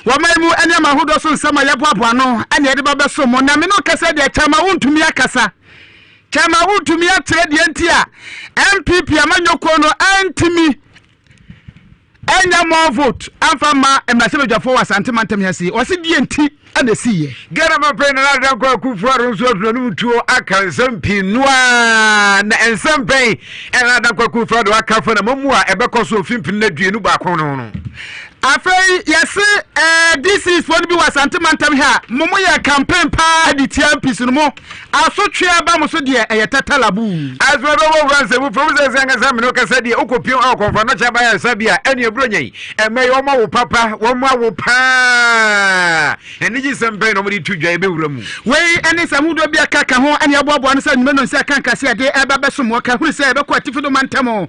Wamaimu enya mahudo so nsema yeboaboa no anya yede ba beso mo na me no kasa de chama wontumi akasa chama wontumi atere de ntia MPP amanyoko no antimi enya more vote amfa ma emrasebedwafo wasante mantem yasi wase die nti ana siye gara mapen na da kwa kufuaro nso no mutuo aka nsampi noa na ensampen na da kwa kufuaro aka fa na mamu a ebekoso ofimpin na duenu ba kon no afei yesi this is for be wasante mantem ha momo ye campaign pa di TMP no mo asotwe aba mo so de eyetatalabu azwado wo ranse bu from se senga sam no kasa de okopio akonfa no cha ba ya sabia ene ebronyi eme yo ma wo papa wo ma wo pa eniji sempe no mo di tudwa ebe wuramu wei ene samudo bia kaka ho ene aboabo no sa nyume no nse kanka se de eba beso mo ka huri se ebe ko atifido mantem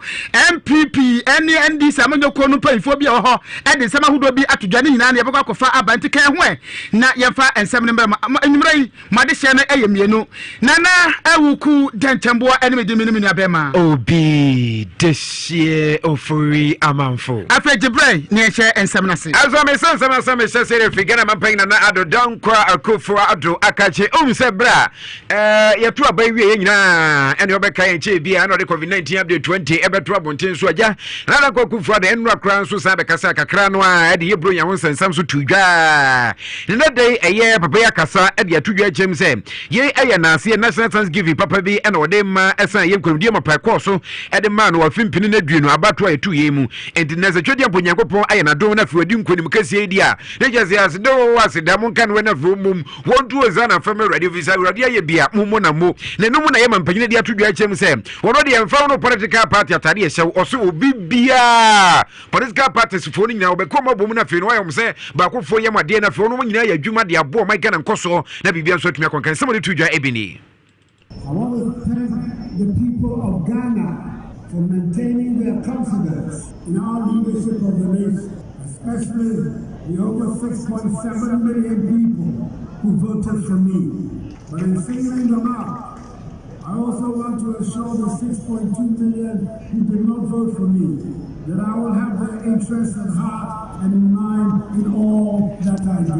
MPP ene ND samanyoko no panfo bia ho nsema hudo bi atudwane nyina na yebekwa kofa abanti kan ho na yemfa ensem ne mbra enyumrai made hye na eyemienu na awuku dentembo ene medimi ne abema obi dehye ofuri amanfo afejibre ne hye ensem na se azo me sensem me hye sere figana mapan na ado dankwa akofo ado akache umse bra yetu abai wie nyina ene obeka yenche bia na de COVID-19 update 20 ebeto abonten so agya na da kokufo ado enura kran so sa bekasa kakra no a de yebro nya wonsensam so tudwa ne dey eye papa ya kasa de atudwa chem se ye eye na ase national thanksgiving papa bi e na ode ma esan ye nkwamdie mapa ko so e de ma no wafimpini na duenu abato ayetu ye mu enti na se twodi ampo nyankopon aye na do na fi wadi nkwanim kase di a ne jase as do asida mon kan we na fi mum wontu ozana fam radio visa radio ye bia mum na mo ne no mu na ye mampanyine de atudwa chem se wono de emfa no political party atade ye hye oso obi bia political parties fo ni nyina koma bomu na fe no ayom se ba kofo yem ade na fe no nyina ya dwuma de abo my Ghana nkoso na bibia nso atumi akonkan somebody to dwa ebini. I want to thank the people of Ghana for maintaining their confidence in our leadership of the nation, especially the over 6.7 million people who voted for me. But in singling them out, I also want to assure the 6.2 million who did not vote for me that I will have their interests at heart and in mind in all that I do.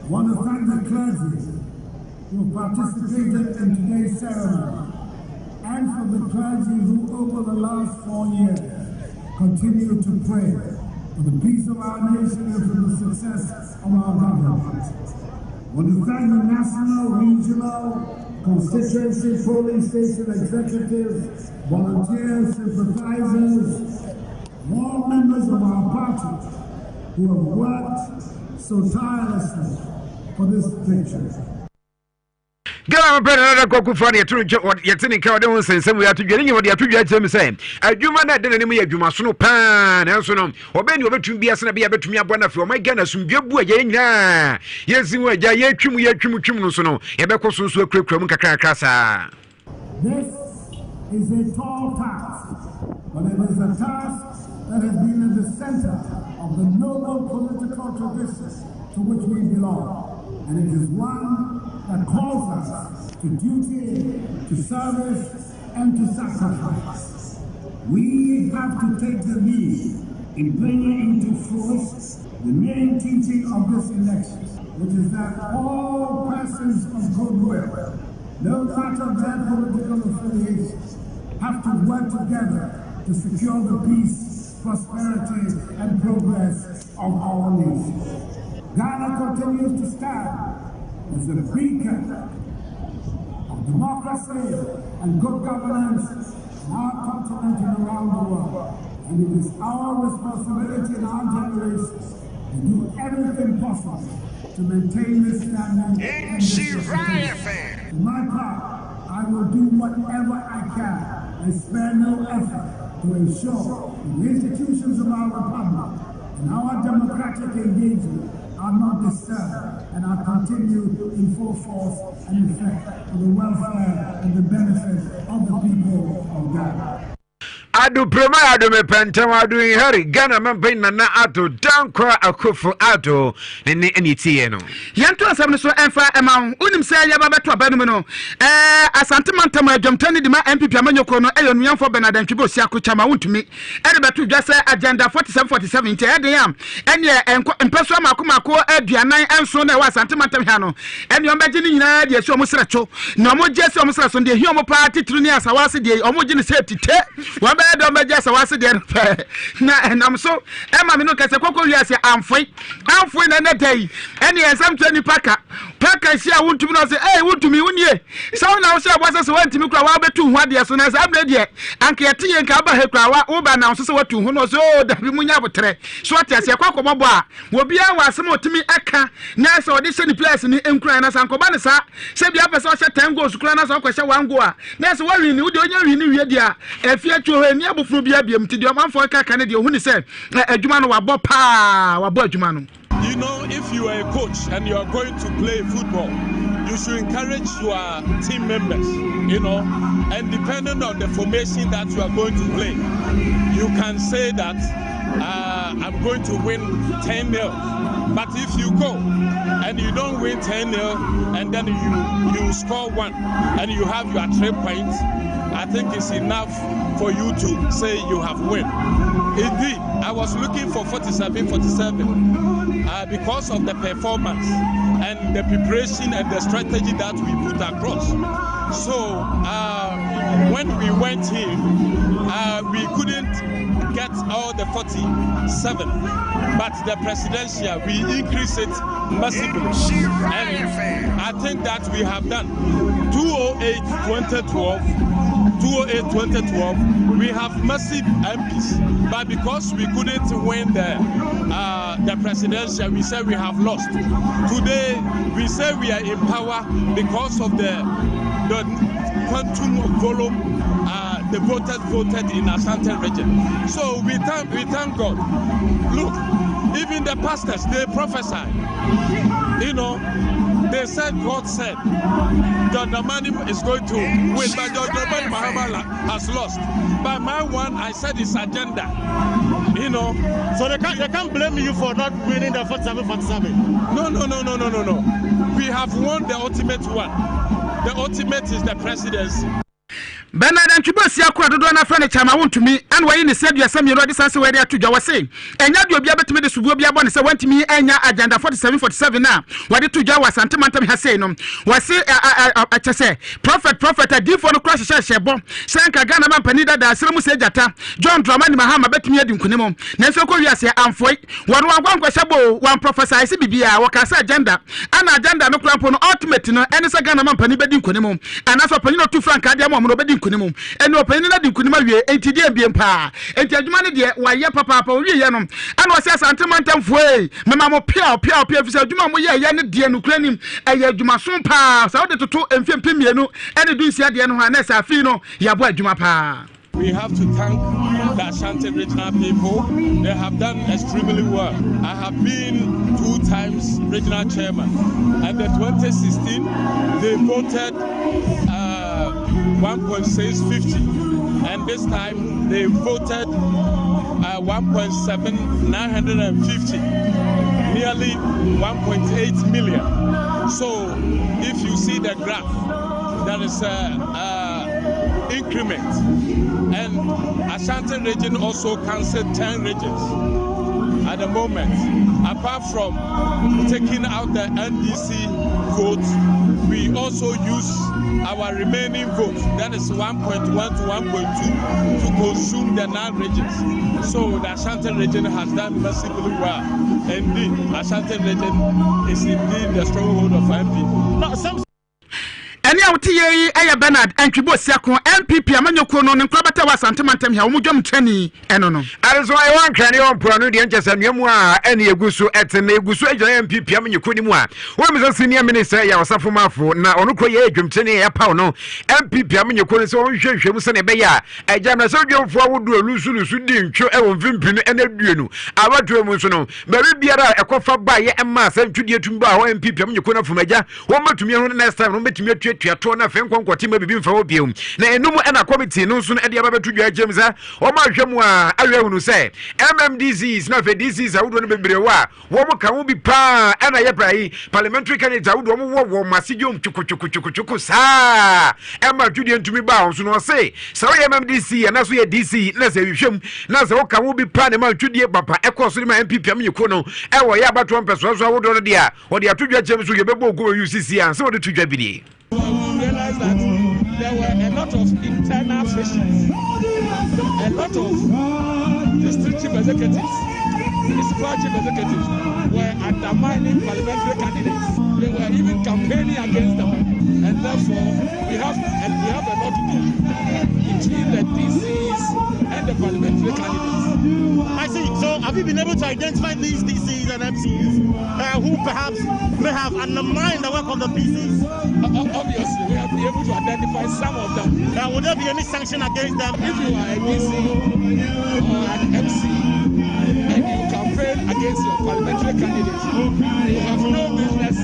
I want to thank the clergy who participated in today's ceremony and for the clergy who over the last 4 years continue to pray for the peace of our nation and for the success of our government. I want to thank the national, regional, constituency, polling station executives, volunteers, sympathizers, all members of our party who have worked so tirelessly for this picture. Gama brother na kokufo na yetunu yetini ka ode wonsensem we atudwe nyi wode atudwe atem se adwuma na de nanim ye adwuma so no pa na so no obeni obetum bia se na bia betumi abo na fe o my Ghana sumdwe bu aye nyina yesi wo aja ye twum no so no ye be koso so akurakura mu kakra sa. This is a tall task, but it is a task that has been in the center of the noble political tradition to which we belong. And it is one that calls us to duty, to service, and to sacrifice. We have to take the lead in bringing into force the main teaching of this election, which is that all persons of goodwill, no matter their political affiliations, have to work together to secure the peace, prosperity, and progress of our nation. Ghana continues to stand as a beacon of democracy and good governance in our continent and around the world. And it is our responsibility in our generation to do everything possible to maintain this standing. For my part, I will do whatever I can and spare no effort to ensure that the institutions of our republic and our democratic engagement are not disturbed and are continued in full force and effect for the welfare and the benefit of the people of Ghana. Adu prema adu me pentama adu Harry Ghana mampen na ado dankwa akufo ado ne enitie no yanto asam no so emfa ema unim se ya babeto abanu no asante mantam adwamtani di ma MPP amanyoko no eyo nuamfo benadantwe bo si akochama wontumi ede beto dwa se agenda 4747 nte ede yam ene empeso amakomako aduanan enso na wa asante mantam ha no ene ombeje ni nyina de esi omosracho na omoje esi omosracho de hi omopa titru ni asawase de omoje ni se tite wa be de omoje asawase de na nam so ema me no kase kokko wiase amfoi na na dai ene ensam tani paka sia wontumi no se wontumi unie sawo na wo se abose se wontumi kura wa betu hu ade so na se abre de anka yetiye nka aba he kura wa wo ba na so se watu hu no so dabi munya botre so atiase kwakomobo a wo bia wa asem otumi aka na se odi se ni place ni enkura na sankoba ne sa se bia pese o se 10 goals kura na so kwehye 1 goal a na se wa wini wo de onya wini wie dia afia tuo he ni abofuru bia biam ti de omanfo ka ne de hu ni se adwuma no wabo adwuma no. You know, if you are a coach and you are going to play football, you should encourage your team members, you know, and depending on the formation that you are going to play, you can say that I'm going to win 10-0. But if you go and you don't win 10-0 and then you score 1 and you have your 3 points, I think it's enough for you to say you have won. Indeed, I was looking for 47-47 because of the performance and the preparation and the strategy that we put across. So when we went in, we couldn't get all the 47, but the presidential, we increased it massively. And I think that we have done 208-2012, we have massive MPs, but because we couldn't win the presidential, we say we have lost. Today, we say we are in power because of the quantum volume the voters voted in Asante region. So we thank God. Look, even the pastors, they prophesied. You know, they said, God said, John Dramani is going to win, but John Dramani Mahama has lost. By my one, I said his agenda. You know, so they can't blame you for not winning the 47-47. No. We have won the ultimate one. The ultimate is the presidency. Bernard Antibus yakura dodo na frane chama wontumi an wayi ne sedua sami rodi sanse we dey atudwa wo se enya de obi abetime de subuo bi abone se wantimi enya agenda 47-47 na wade tudwa wa santemantam ha sei no wo se achese prophet adifo no crash shebo senka Ghana mampani dada asremu se jata John Dramani Mahama betumi adi nkunimo na so ko wiase amfoi wonu agwankwa shebo wan prophesy se bibia wo ka se agenda ana agenda no krampo no ultimate no ene se Ghana mampani bedi nkunimo ana so panyi no 2 franc ade mo no bedi nkunimo ene opani na di nkunima wie entidi ambiem pa enti adwuma ne de waye papa wie ye no ana wo se santemantam fuei mema mo pia fisa adwuma mo ye ne de no kranim eye adwuma so pa sa wo de toto emfempem mienu ene du nsia de no ha na sa afi no yabo adwuma pa. We have to thank the Ashanti regional people. They have done extremely well. I have been 2 times regional chairman. And in 2016, they voted 1.650. And this time, they voted 1.7950. Nearly 1.8 million. So, if you see the graph, there is increment, and Ashanti region also cancelled 10 regions at the moment. Apart from taking out the NDC votes, we also use our remaining votes, that is 1.1 to 1.2, to consume the 9 regions. So the Ashanti region has done massively well. Indeed, Ashanti region is indeed the stronghold of MP. Eni awtiye aya Bernard Antwibo siako MPP amanyoko no nkrabata wa santemantam ha omudwam twani eno no arezo I wan twani ompo no de nchesanwemu a ene egusu etene egusu agya MPP amanyoko ni mu a wo mi so senior minister ya wasafo mafo na ono kro ye adwumtene ya paw no MPP amanyoko no so onhwehwemu se ne be ya agya na so dwomfo awodu olusu di ntwo e wonfimpinu ene duenu abatu mu so no bari biara ekofa ba ye emma asantwudie tumba ho MPP amanyoko na fumagya wo matumi ho next time no betumi atuato na fe nkonkwoti ma bibi mfa wo biom na enum na committee no nso no de ababeto dwa james a o ma hwemu a awehunu se MMDCs na fe DCs awudo no bebrewa wo mo ka wo bi pa na ye brai parliamentary candidate awudo mo wo masijom chukuchukuchukuchuku sa ma dwudie ntumi ba nso no se so ye MMDC na so ye DC na se hwem na se wo ka wo bi pa na ma dwudie papa ekoso ni ma MPP am yiko no wo ya abato mpeso so awudo no dia wo de atodwa james so ye bebo go UCC an se wo de tudwa bi We realized that there were a lot of internal frictions, a lot of district chief executives, municipal chief executives were undermining parliamentary candidates. They were even campaigning against them, and therefore we have a lot to do between the DCs and the parliamentary candidates. I see. So have you been able to identify these DCs and MCs who perhaps may have undermined the work of the PCs? Obviously, we have been able to identify some of them. Would there be any sanction against them? If you are a DC or an MC and you campaign against your parliamentary candidate, you have no business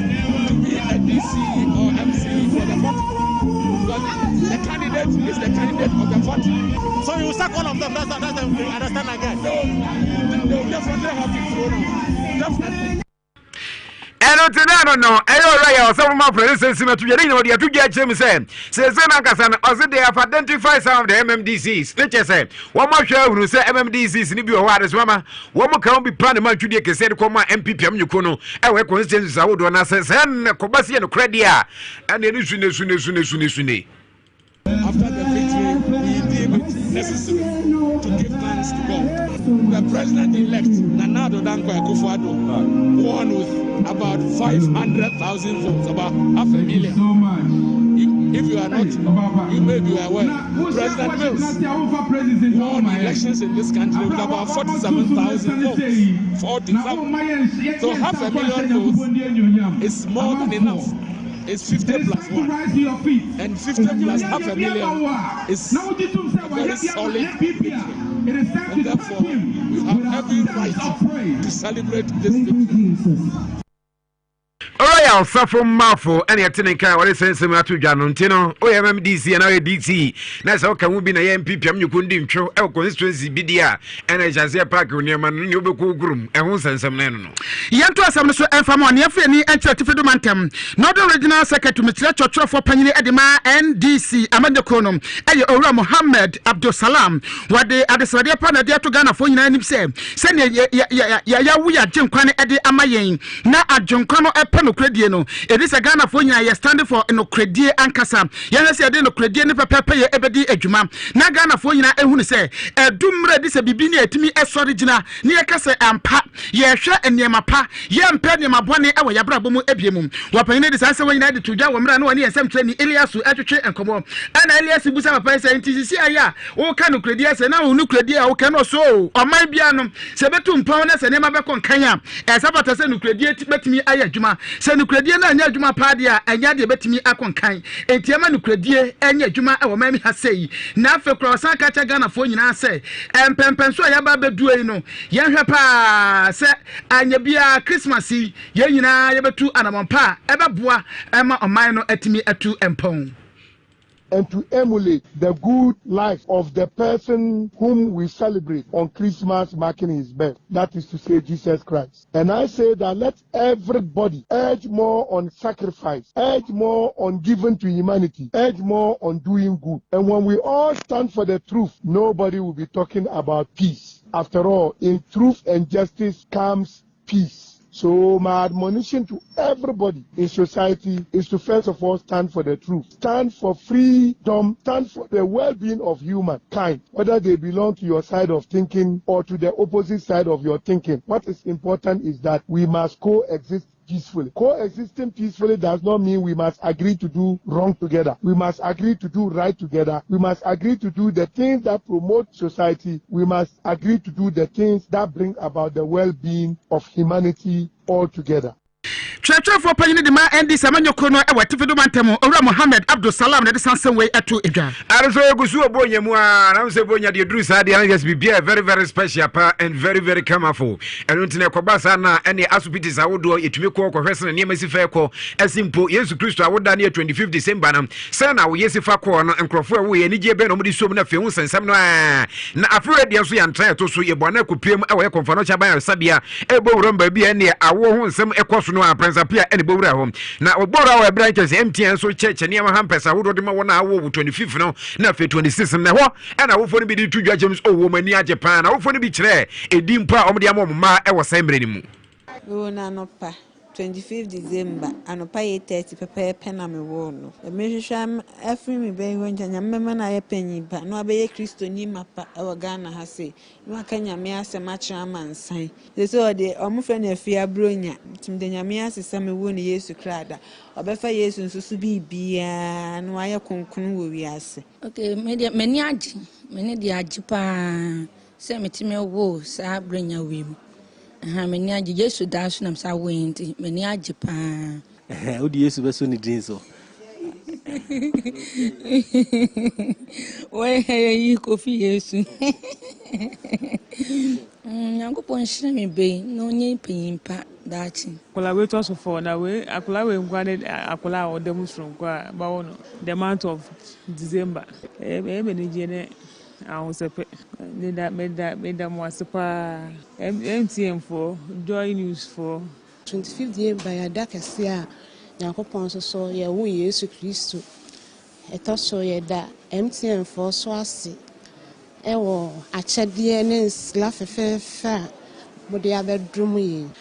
to be a DC or MC for the party. Because the candidate is the candidate of the party. So you will sack all of them, that's the understand again? No, they will definitely have to throw out. Definitely. No, I some of my friends to the two James says they have identified some of the MMDCs. Let's just say, one more show who say MMDCs in the water, Swama, one more can be planning to the said, Coma, MPP, Yukono, and where constituencies I would want to say, and Kobasi and Credia, and the Sune. After the victory, we deem it necessary to give thanks to God. The president-elect, Nana Addo Dankwa Akufo-Addo, won with about 500,000 votes, about 500,000. So much. If you are not, you may be aware. President Mills won elections in this country with about 47,000 votes. 47. So 500,000 votes is more than enough. It's 50 plus 1. And 50 plus 500,000 is a very solid victory. And therefore, we have every right to celebrate this victory. Royal Safo Mafo and Yatinika, what is sensible to Janantino, OMDC and IDC. That's how can we be an MPP, you couldn't show our constituency BDA and a Jazia Park near Manubuku Groom and who sends some nano. Yanto Asam and Famon, Yafini and Certificatum, not the original secretary, Mr. Chocho for Penny Edima NDC, Amanda Konum, and Ora Mohammed Abdul Salam, what they are the Sadia Pana there to Ghana for you say, send ya we are Jim Kwane Eddie Amayen, now at John Kono Epano Crediano. It is a Ghana for you standing for no credit and Casa. Yana say, I didn't credit never pay ebedi ejuma. Na Ghana for you, and who say, a doomre this a bibini to me as original, near Casa and Pa, ye share and near my pa, yam penny my bonnet, our Yabrabomo ebium. Wapane this answer when United to Jawamran, and some training Elias to educate and come on. And Elias Busa Pesa and TCCIA, all kind of credits and now no credit, or can also, or my piano, Sebetum Pounders and Emma Bacon Kanya, as about to send credit, bet me Ayajuma, send credit and Yajuma Padia, and Yadi bet me Akon Kai, and Tiamanu credit, and Yajuma, our mammy has say, now for Crossan Catagana for you now say, and Pempenso Yababe Dueno, Yan Hapa, say, and Yabia Christmassy, Yana Yabetu and Amampa, Ebabua, Emma or Mino at me at 2 empong. And to emulate the good life of the person whom we celebrate on Christmas marking his birth. That is to say, Jesus Christ. And I say that let everybody urge more on sacrifice, urge more on giving to humanity, urge more on doing good. And when we all stand for the truth, nobody will be talking about peace. After all, in truth and justice comes peace. So my admonition to everybody in society is to first of all stand for the truth, stand for freedom, stand for the well-being of humankind, whether they belong to your side of thinking or to the opposite side of your thinking. What is important is that we must coexist peacefully. Coexisting peacefully does not mean we must agree to do wrong together. We must agree to do right together. We must agree to do the things that promote society. We must agree to do the things that bring about the well-being of humanity altogether. Church for Payne de Ma and this Amanyo Kono, a what if you don't Ora Mohammed Abdul Salam, that is some way at 2 Edgar. I was so good, Boyamua, I was a Boya, the Drusa, the Angus be very, very special and very, very colorful. And Untina Kobasana, and the Asupitis, I would do it to me, Corporation and Yemisi Fairco, as simple, yes, Christo, I would done here 25th December. Sana, yes, if I call and Crawford, we any Jeben, nobody so many films and some. Now, afraid the Ansu and try to see a Bonaco PM, our Confonocha by Sabia, Ebo Rumba, be any, I won't some equation, Prince appear any Bora home. Now, our branches empty and so church and Yamahampes, I would do my 1 hour 25th, no, nothing 26th, and I will for be 2 judges, oh, woman near Japan, I will for be chair, a dimpa of the Amoma, I was same. Oh, no, 25th December, and a pay 30 per pen and a wound. The measure every me being when I remember I a penny, but no be a Christo Nima, our Ghana has say. No can ya me as a match man sign. They saw the Omufan a fear brunia, Tim de Yamias is some wound years to crada, or better years and so be and why a concun we ask. Okay, many the Ajipa, send me to me woes, I bring your whim. Many are just to dash them so windy, many are Japan. How do you suppose you need so? Why are you coffee? Uncle Ponshami Bay, no need paying pat that. Collaborate also for that way. I collaborate granted Akola or Demus from the month of December. I was a made that more super MTM for Joy News for 25th year by a dark as ya Yakopon so ya who yesu Christo. A toss ye that MTM for Swasi. Ewo, a chadianes laugh a fair, but the other dream.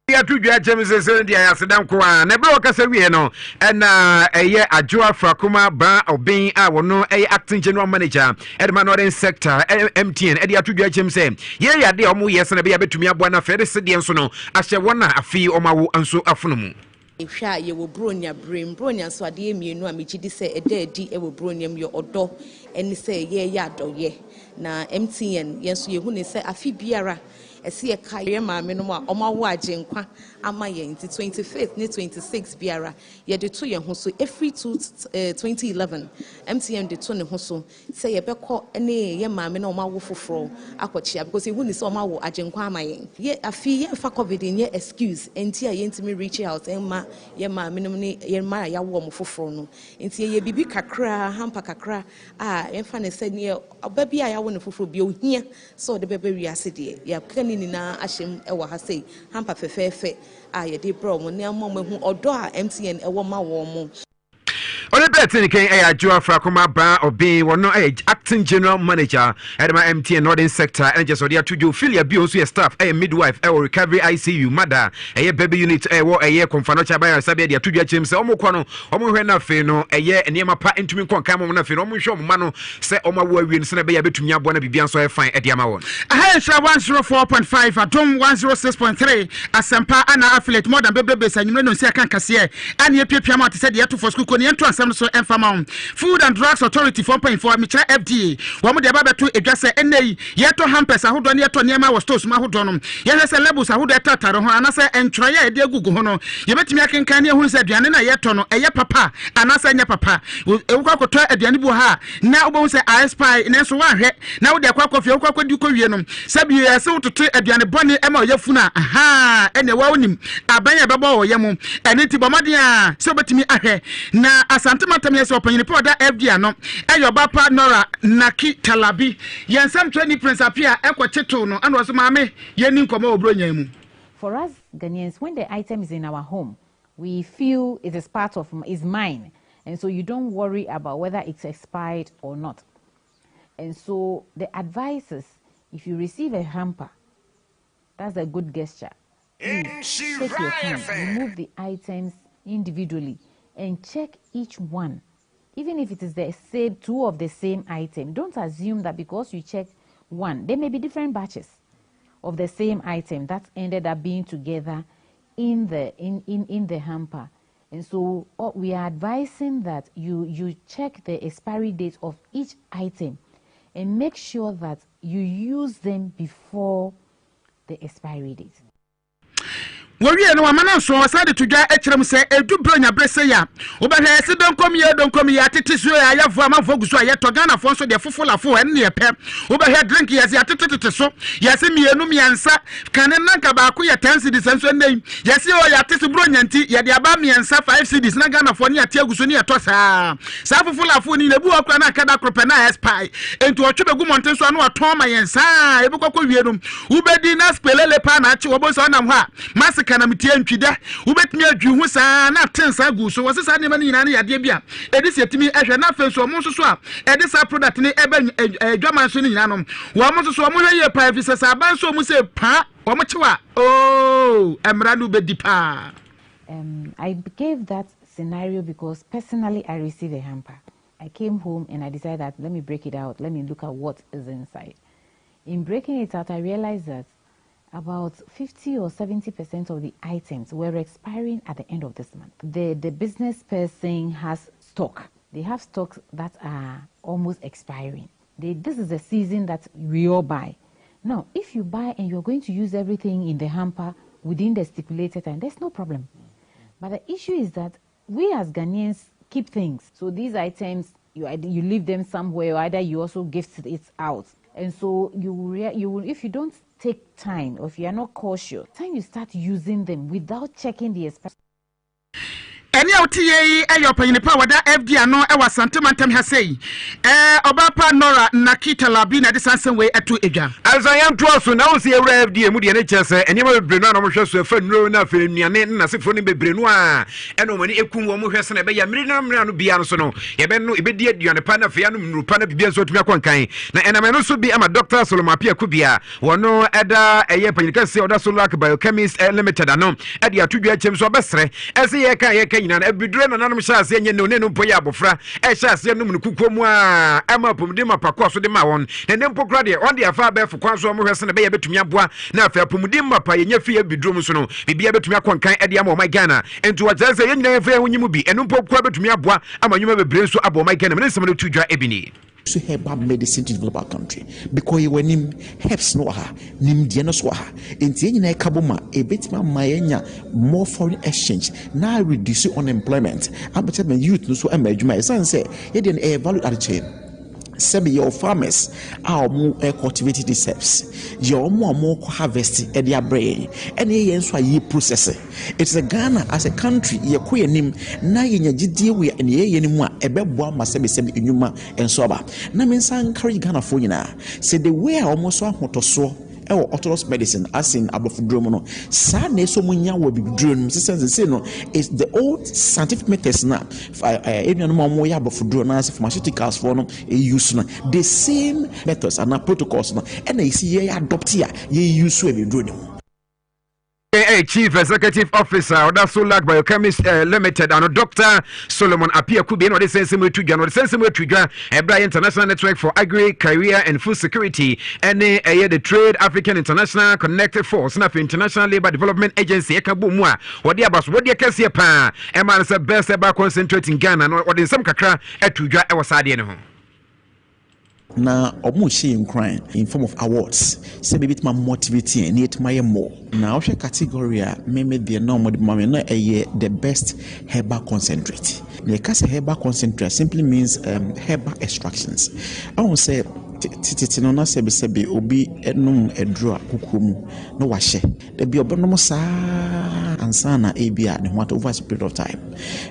Ya tu dwa chem se dia yasedam ko a na bro kasa wie no na eye adwoa frakuma ba obin a wono eye acting general manager edma northern sector MTN ede atu dwa chem se ye ya de omo yes na be ya betumi aboa na fere se de nso no ahye wona afi omawo anso afono mu ehwa ye wo bronya bronya so ade emienu a mechidi se edi e wo bronya m yo odo eni se ye ya adoye na MTN yenso ye hu ne se afi biara esi e ka ye maame no a omawo agenkwa ama ye nti 25th ne 26 biara ye de to ye ho so every 2011 MTN de to ne ho so say ye bekọ ne ye maame no omawo foforo akochia because hu ni se omawo agenkwa ama ye afi ye fa covid ye excuse enti a ye ntimi reach out emma ye maame no ne ye ma ya wo mo foforo no enti ye bibi kakra hampa kakra a ye fa ne se ne oba bi a ya wo ne foforo bi ohia so de bebe wi ase de ya kani ni na ahyem e wa ha sei hampa fefefe a ye de bro mo ne amom hu odo a MTN e wo ma wo mo Ole betin ken adwoa frakuma ba obi wono acting general manager edema MTN northern sector and just odia tuju filia bi onso ye staff midwife recovery ICU mother baby unit wo konfanocha ba sabia dia tuju achim se omukọ no omhwe na fe no enema pa entumi konka mo na fe no omhwe omma no se omawo awie no se na be ya betumi abo na bibia so fine ediama won aha 104.5 atom 106.3 asempa ana affiliate more than bebe sanyume no se kan kase ani epiapia ma te se de to for school ko ne so enfama Food and Drugs Authority for paying for Micha FDA wamu de baba to edwase enei yeto hampers ahodo ne yeto niema wo stores ma ahodo no ye se labels ahodo etataro ho anase entroya ede agugu ho no ye betimi akenkan ne ehunu se aduane na yeto no eye papa anase nya papa ewukwa akoto aduane bu ha na obo se iSpy ne so wahwe na wo de akwa fie wukwa kwadi ko wie no sabi se wototo aduane bone ema oyafuna aha ene wa onim abanya bebo wo yemu ene ti bomade a se obetimi ahwe na asantematam yes opanyin po da FDA no eyo bapa nora naki talabi yensam training prince apia ekwocheto no ando so maame yeni nkoma obronya mu. For us Ghanaians, when the item is in our home, we feel it is part of is mine, and so you don't worry about whether it's expired or not. And so the advice is, if you receive a hamper, that's a good gesture. Please take your time, remove the items individually and check each one. Even if it is the same, two of the same item, don't assume that because you check one, there may be different batches of the same item that ended up being together in the hamper. And so we are advising that you check the expiry date of each item and make sure that you use them before the expiry date. Wowie no amana so asade to dwa ekyerem se edu bronya brese ya obehwe se donkom ye atete so ya yavo amafo guso ya to Ghana fo so de fofolafo en ne pe obehwe drink ya se atete so ya se mienu miansa kane nanka ba ko ya 10 cedis so ndey ya se o ya atete bronya nti ya de aba miansa 5 cedis na Ghana fo ne ate aguso ne ya to sa fofolafo ni lebu okra na kada krope na spy enti otwebegu monten so anu aton ma yensa ebukoko wie no ubedi na spelele pa na achi obo so na ho a kana mitie ntwida ubetimi adwu hu saa na tensa gu so wose ne ma nyina ne yade bia edisi etimi ehwe na fe so mo so a edisa product ne eba adwaman so ne nyina no wo mo so mo hwe ye pa fi sesa ban so mo se pa wo mo chewa emra no bedi pa. I gave that scenario because personally I received a hamper. I came home and I decided that let me break it out, let me look at what is inside. In breaking it out, I realized that about 50 or 70% of the items were expiring at the end of this month. The business person has stock. They have stocks that are almost expiring. This is the season that we all buy. Now, if you buy and you're going to use everything in the hamper within the stipulated time, there's no problem. But the issue is that we as Ghanaians keep things. So these items, you leave them somewhere, or either you also gift it out. And so you will, if you don't take time, or if you are not cautious, time you start using them without checking the expiry. Any OTA ayopa power that FD no e was santimantem ha say obapa Nora Nakita Labina de sansen way etu eja as I am to us now see FD mu de ne chese enema bebre no mo hwe so fa nro na fa nuane na sefo ne bebre no a eno mani ekum wo mo hwe se na be ya mira no bia no so no ye be no e be di aduane pa na fa ya no mru pa na bibia so tumi akwankan na enama no so bi ama Dr. Solomon Apiaku bia wono eda eye panyika se oda Solak Biochemist Limited ano e de atudwa chem so besre ese ye kan na ebidure na nanom sha ase nye ne no mpoya abofra e sha ase no mu kukomu a ama pomde mapakọ so de ma won ne mpokra de on de afa ba fukwan so mo hwese ne be ye betumi aboa na afa pomde mapa ye nya fi ebidure so no bibia betumi akonkan e de ama o my Ghana ento wajaze ye nyina fa hunyimu bi eno mpokra betumi aboa ama nyuma bebre so abo my Ghana me nsem no tudwa ebini so herbal medicine to develop our country because you nim herbs no ha nim die no so ha enti nyina ekaboma ebetima mayenya more foreign exchange na reduce unemployment abete men youth no so am adwuma esan say ye dey e value added chain some your farmers are more cultivated these herbs your more harvest at their brain and ye so ye process it's a Ghana as a country ye ko yanim na ye nyagidie we and ye yanim a ebeboa masebe enwuma enso ba na me san encourage Ghana for nyina say the way almost ahotoso orthodox medicine as in abofudromo no sa na so munya wo bibidrono say no is the old scientific methods na enuano mo ya abofudrono na pharmaceuticals for no use no the same methods and protocols no and I see ye adopt ya ye use so bibidrono. Chief Executive Officer Oda Solak Biochemist Limited and Dr. Solomon Apiaku be no the sense we tudwa Ebra International Network for Agri Career and Food Security and the Trade African International Connected Force na International Labour Development Agency ekabomu a wodi abaso wodi akase pa e man say best eba concentrate in Ghana no wodi nsam kakra atudwa e wasade ne ho na omushi in crime in form of awards say bit ma motivating and yet my more now she category meme the normal no the best herbal concentrate the case herbal concentrate simply means herbal extractions I won't say titi no na sebe obi enum edro akukumu no wahye da bi obonom saa ansana ebia ne what over a period of time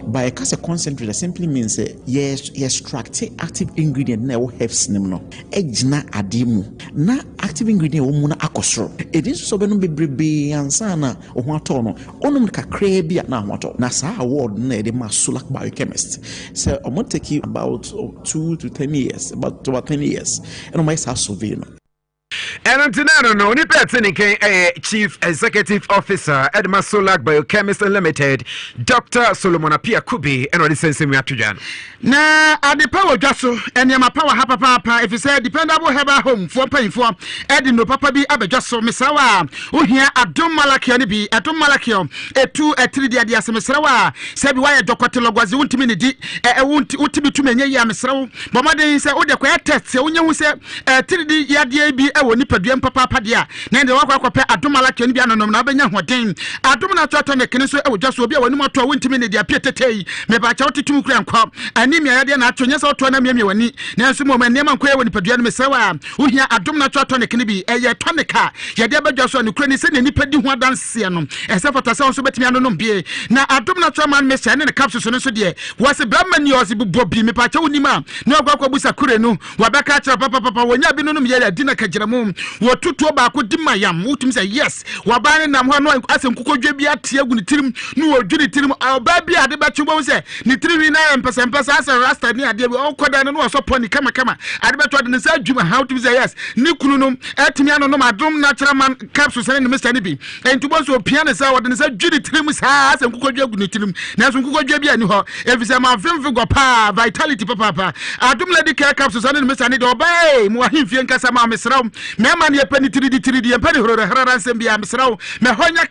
by a case concentrate simply means yes extract active ingredient na wo herbs nim no ejina ademu na active ingredient wo mu na akosoro edin so be no bebrebe ansana wo ho ato no onum kakra bia na ho ato na saa award na ede ma Solak Biochemist so I'm going to take you about 2 to 10 years about 10 years and my survey and no ni person Chief Executive Officer Edma Solak Biochemist Limited Dr. Solomon Apiaku and the sense we atujan na ade power dwaso enema power hapa papa if you say dependable herbal home for paying for edi no papa bi abedwaso mesawa ohia adom malakio ne bi adom malakio etu etiri dia semesrawa se bi wa dokote logwazi wuntimi ne di wuntimi tumenye ya mesrawo bomade se ode kwa test se onye hu se etiri di ya dia bi ewo ni nipadua papa dia na de wakwa kwape adomala twani bia nonom na benya hoden adom na twata ne kene so e wodwa so obi a wani moto a wontimi ne de apia tetei me ba cha wotetum kura nkwa anemia ya de na atwonya so to na miamia wani na nso mo manema nkwa ya woni padua no mesewa wohia adom na twata ne kene bi eye tonika ya de badwa so ne kura ni se ne nipa di ho adanse no ese fata se so betimi anonom bie na adom na twama me se ne capsule so ne so de wase brahman ni osi bubo bi me pa cha wonima na ogwa busa kure no wabeka cha papa wonya bi no no me ya di na kagiramu wo tutuo ba ko di mayam wotum say yes wabane nam ho no asenkuko dwa bi atia gu ni tirim no wo dwiri tirim ba bi ade ba chumbo se ni tirim na empesa asa rasta ni ade bi okoda no so poni kama ade ba to ade sa dwuma how to say yes ni kunu no atimi ano no madom natural man capsule se ni Mr. ni bi entubo so pia ne sa wode ne sa dwiri tirim sa asenkuko dwa gu ni tirim na asenkuko dwa bi ani ho efisa ma femfe go pa vitality papa adom lady care capsule se ni Mr. ni do bay mo ahimfie nkasa ma mesraw mema ne pani tiridi empani horora harara nsembia mesraw me honya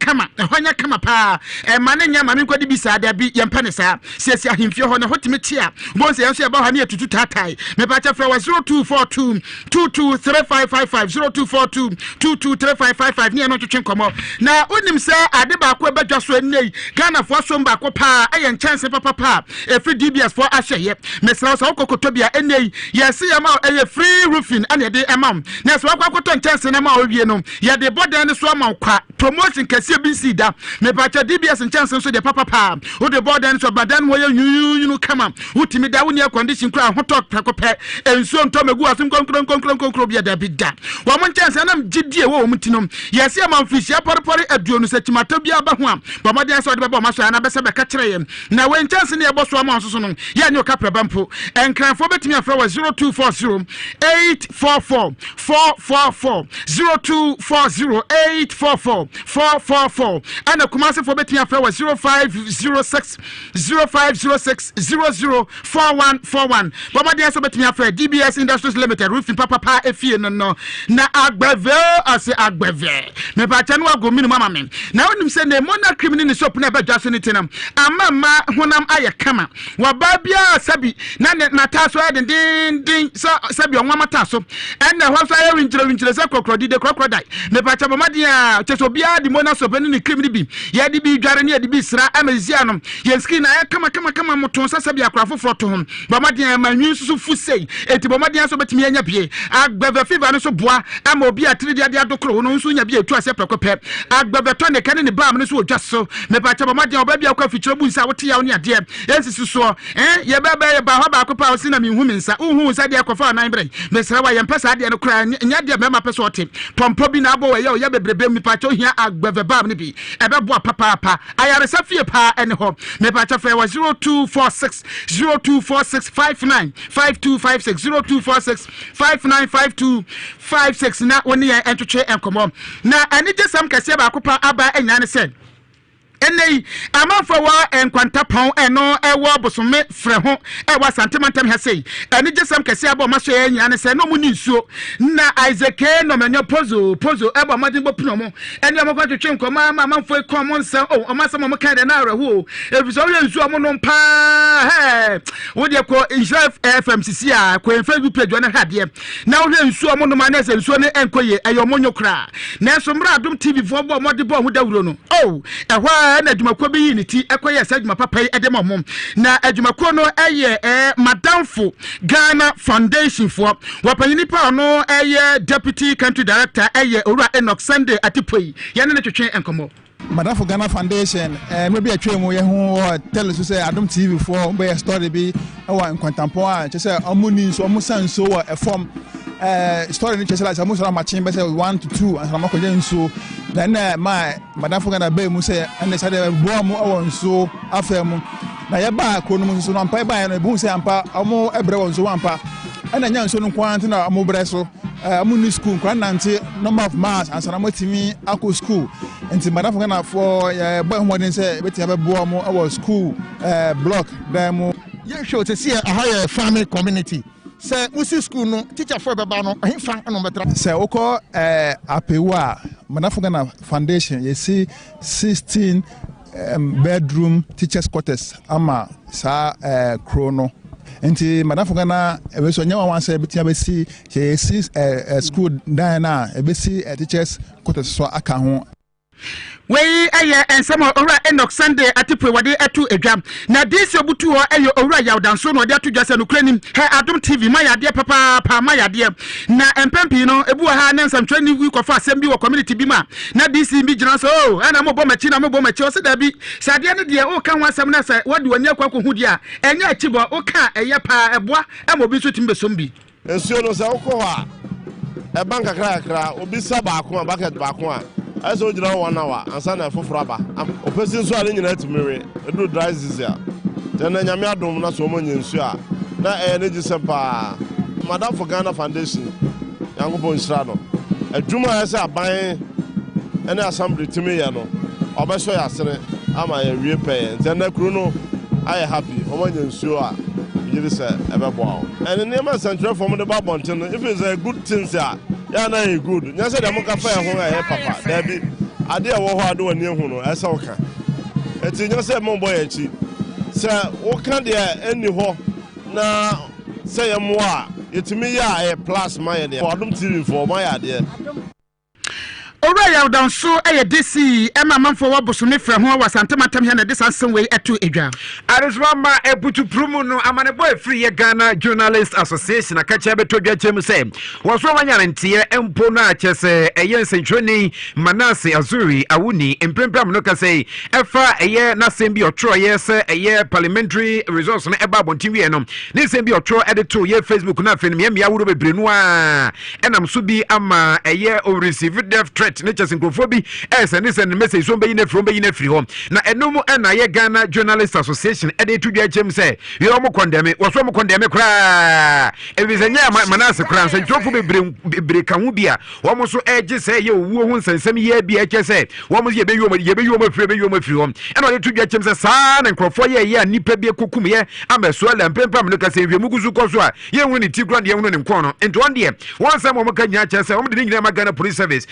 kama pa mane nya mame kwadi bisa da bi yempane sa siesia ahimfie ho ne hotime tia bonse yanso ya ba ha ne atutu tatai me pa cha fra wa 0242 223555 0242 223555 ne no twetwe komo na onim se ade ba ko badwa so ennei Ghana fo so mba ko pa ayen chance papa free DBS for ahye mesraw so kokotobia ennei yesi ya ma free roofing ane de emam na so akwakoto chance na ma owie no ya de bodan so ma kwa promotion kase bi si da me ba cha DBS chance so de papa o de bodan so badan mo yunu kama utimi da woni condition kra hotok pekope enso nto megu asum konkron bia da bi da wa mo chance na gidie wo mutinom yesi am fishia porpori aduonu sachimato bia ba ho a ba modan so de ba ma so na be se be ka kire yem na we chance na e bo so am so no ya nyo ka prabampo enkranfo betimi afra wa 0240 844 444 0240 844 444 ana kumase for betimi afra wa 0506 004141 baba dia so betimi afra DBS Industries Limited roofing papa efie no na agbave ase agbave me ba cha no agominu mama men na onim se na mona criminal ni shop na ba dwa so ni tenam amama honam aye kama wa ba bia sabi na taso din so sabi onwa taso ena ho so aye winchire se kokrodi de crocodile me ba cha mama dia cheso bia di mona shop ni criminal bi ya di bi dware ni ya di bi sra amazia no ye skin aye kama moton sa sabi akrafo froto ho mama dia manwi susu fusei eti mama dia so betimi anya bie agbave fever no so boa ama obi atiri dia adokro no nso nya bie etu ase prekope agbave to ne kan ne bam no so odwa so me ba cha mama dia oba bia kwa fichiro bu nsa wote ya oni ade ensisi so ye baba ye ba ho ba ko pa o sina mi hu mi nsa uhu sa dia kofa nan bre me sra wa ye mpesa ade no kra nya dia me ma pesa ote pompo bi na abo we ye bebrebe mi pa cha ohia agbave bam ne bi ebe boa papa ayare sa fie pa ene ho me ba cha fa wa 0246 59 5256 0246 595256 na woni ya entwetwe enkomo na ani je sam kase ba kopa aba enya ne se enei amanfo wa enkwanta pon eno ewo bosome frɛ ho ewa santimantam ha sei ani je sam kase aba ma so enya ne se no mu ni nsuo na Isaac no menyo pozo eba ma dimbo pino mo eni amokwa twetwe enkomo amanfo ekomo nsa o amasam mo kan de na ahreho ebiso wo nsuo mo no pa he wo de ko Nhyira FMCC a ko Facebook page na hade na wo nsuo mo no ma na se nsuo ne enkoye eyo mo nyokra na so mra Adom TV fo bo mo de bo ho dawuro no oh ehwa na adwumakọ bi yi ni ti ekoye sa adwuma papa yi edema mom na adwumakọ no eye madamfo Ghana Foundation for wapanyini pa no eye Deputy Country Director eye Owura Enoch Sunday Atipoi ye ne twetwe enkomo Madam Ghana Foundation maybe a twem ye ho tell us say Adom TV for be story bi e wa nkwantampo a che say omuni so omusanso wa e form story ni che say amuso na machin be say 1 to 2 and sama ko nso then my Madam Ghana be mu say and say bo mu awon so afemu na ye ba ko no so no ampa ba no bu say ampa omo ebre won so ampa and nya nso no kwante na omo bre so amuni school kwa nante number of mass and sana motimi akọ school enti Madam Ghana for boy ho say beti be bo mu awon school block dem mu ye show to see a family community. Say musi school no teacher for baba no ahimfa no betra say oko apewa Madam Ghana Foundation you see 16 bedroom teachers quarters ama sa chrono nti madam for Ghana we so nyawa wan say betia be si school dan na e be si teachers quarters so aka ho wey eye ensemo owura Enoch Sunday atipwe wade atu edwam na this obutu ho eye owura yawdanso no de atu dwase no kranim he Adom TV mayade papa pa mayade na empempi no ebu ha na nsamtwani wi kofa asem bi wo community bi ma na this bi gina so ana mo bo machi na mo bo machi o se da bi sade ne de o kan wasam na se wode wani akwa hu dia enya achibo o ka eye pa eboa emo bi so timbe sombi ensuo no se ukọ ha e banka kra obi sa ba ko a bucket ba ko a aso jira 1 hour ansa na foforo aba opesi so ale nyina timire edu dry zizia tena nyame adom na so monye nsu a na ne gisempa Madam for Ghana Foundation yangobo nsra no adwuma ese aban ene assembly timi ye no obeso ya sene ama ya wie pe tena kru no I happy omonye nsu a yiri se ebebo awo ene nema central form the babonten if it's a good thing sir ya na e good nya se dem ka fa ho e papa da bi ade e wo ho ade wani hu no e se wo ka eti nya se mo boy echi se wo ka de eni ho na se ye mo a etimi ya e plus my de Adom TV for my ade owura yawdanso eye DC ema manfo wabosome fra ho wasantematam he na desansen we etu edwa areswama ebutu prumu no amane boy free ye Ghana Journalists Association akacha betodwa chem se woso wanyare ntie empo no achese eye nsentwani Manase Azuri awuni emprempram no kase efa eye na sembi otro ye se eye parliamentary resource no eba bontiwe no ne sembi otro edito ye Facebook na afeni me awuro bebrenu a enam so bi ama eye o receive death threat nature syncrophobia send message so be from be free home na enum na ye Ghana Journalists Association ede to dwa chem say ye omo condemn wo so mo condemn kra e bi senya Manase kra so ntofo bebre ka hu bia wo mo so eje say ye owuo hu nsensem ye bia eche say wo mo ye be yomo free home ena ode to dwa chem say sa na nkrofo ye nipa bi kokum ye ameso ala mpempam no ka say wiemu guzu koso a ye hu ni ti kra de ye hu ni nkon no ento on de won say mo ka nya che say wo de nyina ma Ghana Police Service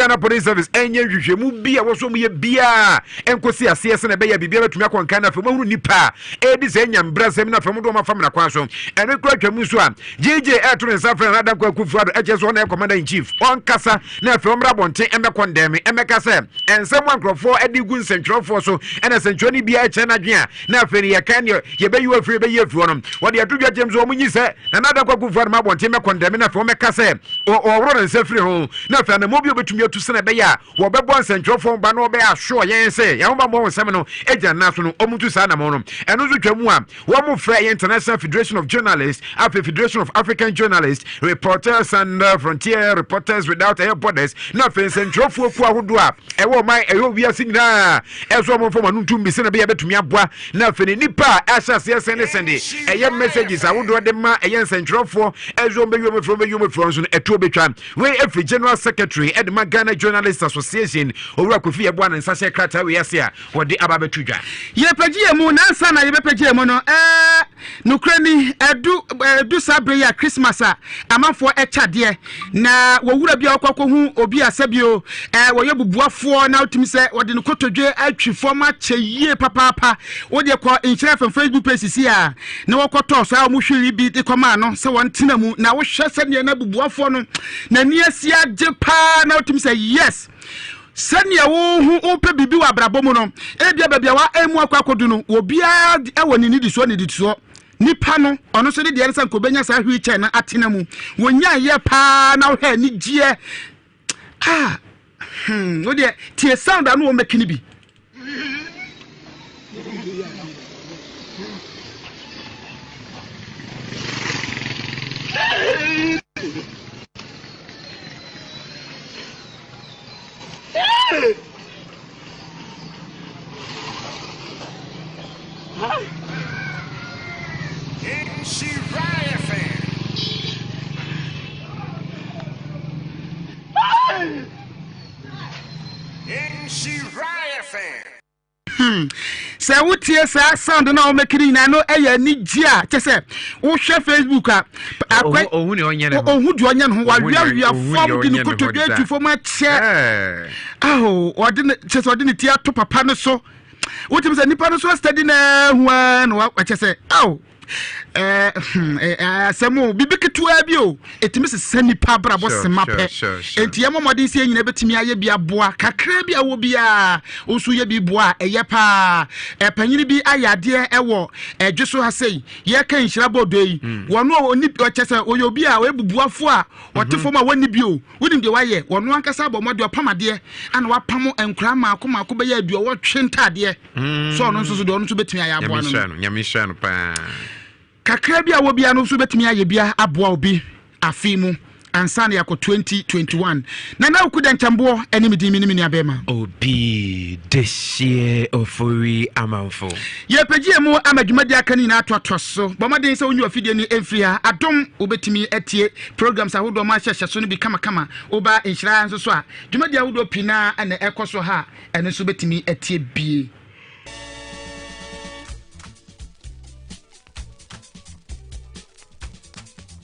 Ghana Police Service enye hwehwemu bia wo so mu ye bia enkosi asese na be ya bibia betumi akonka na fe mahunu nipa edi se nyam brasem na fe mu do ma fam na kwa so ene kura twam so a JJ eto ne safra na dan kwa kufuado eche so na commander in chief on kasa na fe mra bonte eme condemn eme kasa ensem ankrofo edi gu nsentwerofo so ena sentwani bia eche na dwen na fe ye kan ye be yu afri be ye afi wonom wo de atodwa james wo munyi se na dan kwa kufuado ma bonte eme condemn na fe ome kasa o woro na safri ho na fe na mobi obetumi atu se na be ya wo be bon sentwerofo ba na wo be ahwo yen se ya wo ba mo nsem no eja na so no omutu sa na mo no eno zo twamu a wo mo fra International Federation of Journalists Afro Federation of African Journalists Reporters and Frontier Reporters Without Borders na fe sentwerofo ku ahodo a e wo mai e yo wiase nyina e so mo fo manu tumbi se na be ya betumi aboa na fe ni nipa asase sende e ye messages ahodo de ma e ye sentwerofo e zo be yo me from so etu obetwa we every General Secretary Edma Ghana Journalists Association owura kofi ebo an nsase krata we yase a wode ababetudwa ye pagie mu nansa na ye bepagie mu no nukrani edu sabre ya Christmas a amanfo echade na wowura bia okwakohu obi asabio wo ye bubuafo na utimi se wode ne kotodwe atwifo ma cheye papapa wode ko inshare from Facebook page si a na wokoto so a mo hwiri bi de koma no se won tena mu na wo hwe se ne na bubuafo no na ni asia je pa na utimi se yes sanya wo hu ope bibi wa brabo mu no ebia babia wa emu akwakodu no obia ewoni ni diso nipa no ono so de de nsan ko benya sa hwi che na atena mu wonya ye pa na wo ha ni gie wo de tie sound anu wo mekini bi Say what tie sa sound na o mekiri na no eya ni gia chese wo hwe Facebook a ohun ni onye ne ho ohun di onye ne ho wa wia form di ni kotodwe tu form a che odi chese odi ni tie to papa no so wo tim se nipa no so study na ho na wa chese asemo bibikitua bi o etimi se nipa brabo sema pe enti yemomode se nyina betimi aye bia boa kakra bia wo bia osu ye bi boa eye pa panyini bi ayade ewo dweso ha sei ye kan Nhyira bodo yi wono oni ochese oyobi a webubuafo a wotefo ma woni bi o wonim de waye wono ankasa abomode opamade ana wapam enkura maako be ya aduo twentade so ono nso de ono nso betimi aye aboa no nyamisha no pa kakra bia wo bia no nso betimi aye bia aboa obi afimu ansane yako 2021 na ukuda nchambo enimidi minimini abema obi desie ofori amanfo ye pejie mu amadwumadi akani na atoatoso bomaden se onyu afide ni emfria adom obetimi etie programs ahodo ma hyehye so no bi kama oba Nhyira nso so a dwumadi ahodo pina na ekoso ha ene so betimi etie bie